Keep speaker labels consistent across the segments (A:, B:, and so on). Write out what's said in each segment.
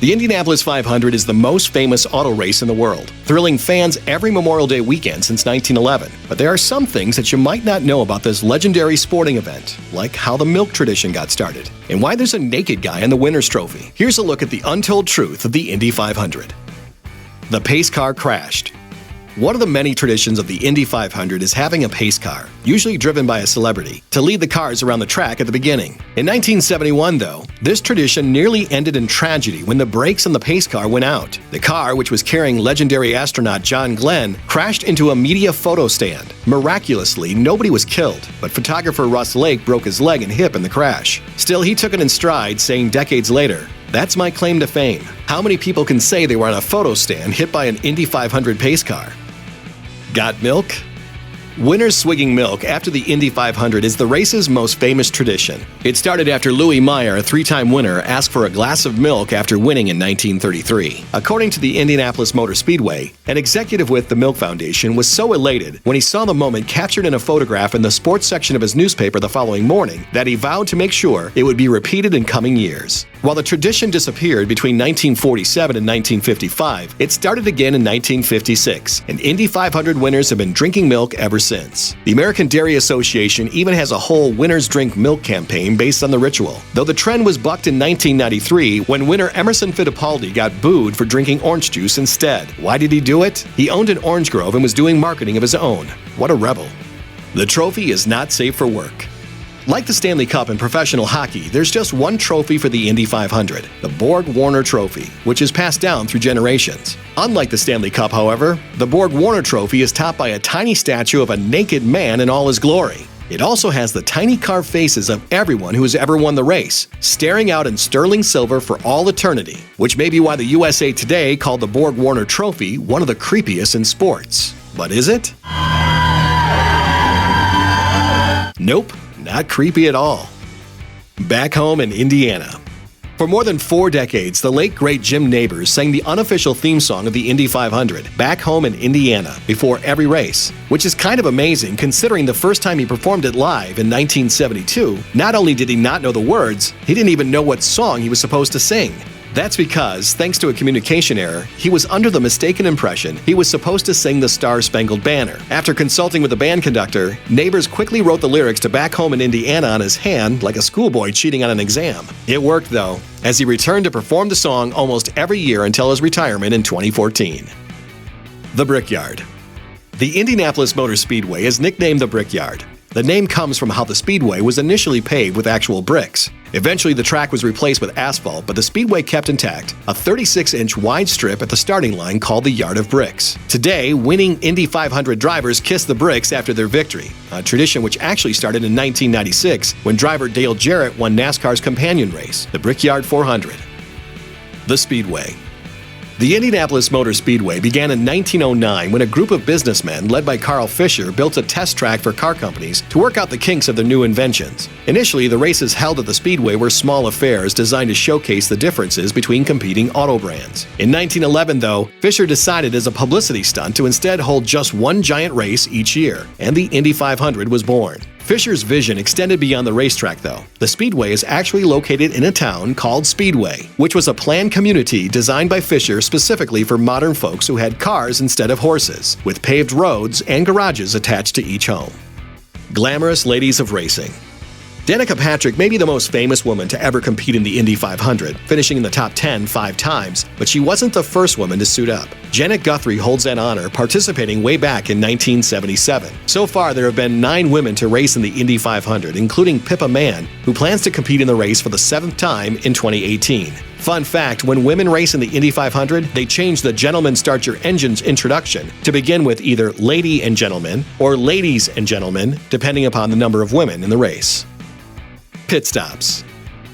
A: The Indianapolis 500 is the most famous auto race in the world, thrilling fans every Memorial Day weekend since 1911. But there are some things that you might not know about this legendary sporting event, like how the milk tradition got started, and why there's a naked guy in the winner's trophy. Here's a look at the untold truth of the Indy 500. The pace car crashed. One of the many traditions of the Indy 500 is having a pace car, usually driven by a celebrity, to lead the cars around the track at the beginning. In 1971, though, this tradition nearly ended in tragedy when the brakes on the pace car went out. The car, which was carrying legendary astronaut John Glenn, crashed into a media photo stand. Miraculously, nobody was killed, but photographer Russ Lake broke his leg and hip in the crash. Still, he took it in stride, saying decades later, "That's my claim to fame." How many people can say they were on a photo stand hit by an Indy 500 pace car? Got milk? Winners swigging milk after the Indy 500 is the race's most famous tradition. It started after Louis Meyer, a three-time winner, asked for a glass of milk after winning in 1933. According to the Indianapolis Motor Speedway, an executive with the Milk Foundation was so elated when he saw the moment captured in a photograph in the sports section of his newspaper the following morning that he vowed to make sure it would be repeated in coming years. While the tradition disappeared between 1947 and 1955, it started again in 1956, and Indy 500 winners have been drinking milk ever since. The American Dairy Association even has a whole Winners Drink Milk campaign based on the ritual, though the trend was bucked in 1993 when winner Emerson Fittipaldi got booed for drinking orange juice instead. Why did he do it? He owned an orange grove and was doing marketing of his own. What a rebel. The trophy is not safe for work. Like the Stanley Cup in professional hockey, there's just one trophy for the Indy 500, the Borg-Warner Trophy, which is passed down through generations. Unlike the Stanley Cup, however, the Borg-Warner Trophy is topped by a tiny statue of a naked man in all his glory. It also has the tiny carved faces of everyone who has ever won the race, staring out in sterling silver for all eternity, which may be why the USA Today called the Borg-Warner Trophy one of the creepiest in sports. But is it? Nope. Not creepy at all. Back home in Indiana. For more than 4 decades, the late great Jim Nabors sang the unofficial theme song of the Indy 500, Back Home in Indiana, before every race, which is kind of amazing considering the first time he performed it live in 1972, not only did he not know the words, he didn't even know what song he was supposed to sing. That's because, thanks to a communication error, he was under the mistaken impression he was supposed to sing the Star-Spangled Banner. After consulting with the band conductor, Nabors quickly wrote the lyrics to Back Home in Indiana on his hand like a schoolboy cheating on an exam. It worked, though, as he returned to perform the song almost every year until his retirement in 2014. The Brickyard. The Indianapolis Motor Speedway is nicknamed the Brickyard. The name comes from how the speedway was initially paved with actual bricks. Eventually, the track was replaced with asphalt, but the speedway kept intact, a 36-inch wide strip at the starting line called the Yard of Bricks. Today, winning Indy 500 drivers kiss the bricks after their victory, a tradition which actually started in 1996 when driver Dale Jarrett won NASCAR's companion race, the Brickyard 400. The Speedway. The Indianapolis Motor Speedway began in 1909 when a group of businessmen led by Carl Fisher built a test track for car companies to work out the kinks of their new inventions. Initially, the races held at the Speedway were small affairs designed to showcase the differences between competing auto brands. In 1911, though, Fisher decided as a publicity stunt to instead hold just one giant race each year, and the Indy 500 was born. Fisher's vision extended beyond the racetrack, though. The Speedway is actually located in a town called Speedway, which was a planned community designed by Fisher specifically for modern folks who had cars instead of horses, with paved roads and garages attached to each home. Glamorous ladies of racing. Danica Patrick may be the most famous woman to ever compete in the Indy 500, finishing in the top 10 5 times, but she wasn't the first woman to suit up. Janet Guthrie holds that honor, participating way back in 1977. So far, there have been 9 women to race in the Indy 500, including Pippa Mann, who plans to compete in the race for the 7th time in 2018. Fun fact, when women race in the Indy 500, they change the Gentlemen Start Your Engines introduction to begin with either Lady and Gentlemen or Ladies and Gentlemen, depending upon the number of women in the race. Pit stops.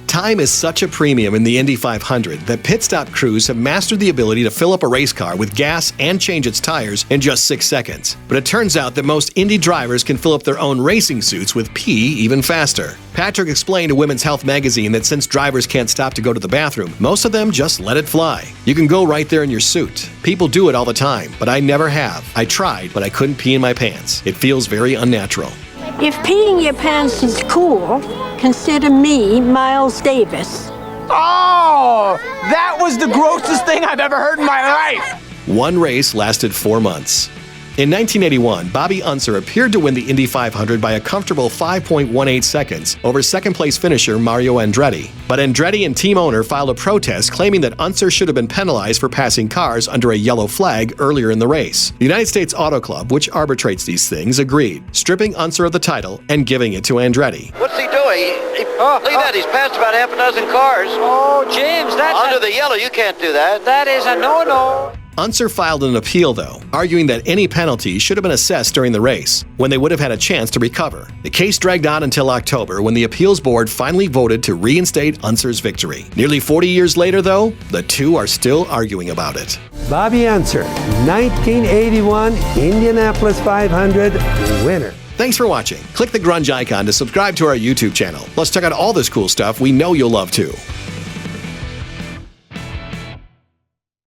A: Time is such a premium in the Indy 500 that pit stop crews have mastered the ability to fill up a race car with gas and change its tires in just 6 seconds. But it turns out that most Indy drivers can fill up their own racing suits with pee even faster. Patrick explained to Women's Health magazine that since drivers can't stop to go to the bathroom, most of them just let it fly. You can go right there in your suit. People do it all the time, but I never have. I tried, but I couldn't pee in my pants. It feels very unnatural.
B: If peeing your pants is cool, consider me Miles Davis.
C: Oh, that was was the grossest thing I've ever heard in my life.
A: One race lasted 4 months. In 1981, Bobby Unser appeared to win the Indy 500 by a comfortable 5.18 seconds over second-place finisher Mario Andretti. But Andretti and team owner filed a protest claiming that Unser should have been penalized for passing cars under a yellow flag earlier in the race. The United States Auto Club, which arbitrates these things, agreed, stripping Unser of the title and giving it to Andretti.
D: What's he doing? Look at that, he's passed about half a dozen cars.
E: Oh, James, that's
D: Under the yellow, you can't do that.
E: that is a no-no.
A: Unser filed an appeal, though, arguing that any penalty should have been assessed during the race, when they would have had a chance to recover. The case dragged on until October, when the appeals board finally voted to reinstate Unser's victory. Nearly 40 years later, though, the two are still arguing about it.
F: Bobby Unser, 1981 Indianapolis 500 winner.
A: Thanks for watching. Click the grunge icon to subscribe to our YouTube channel. Plus, check out all this cool stuff we know you'll love too.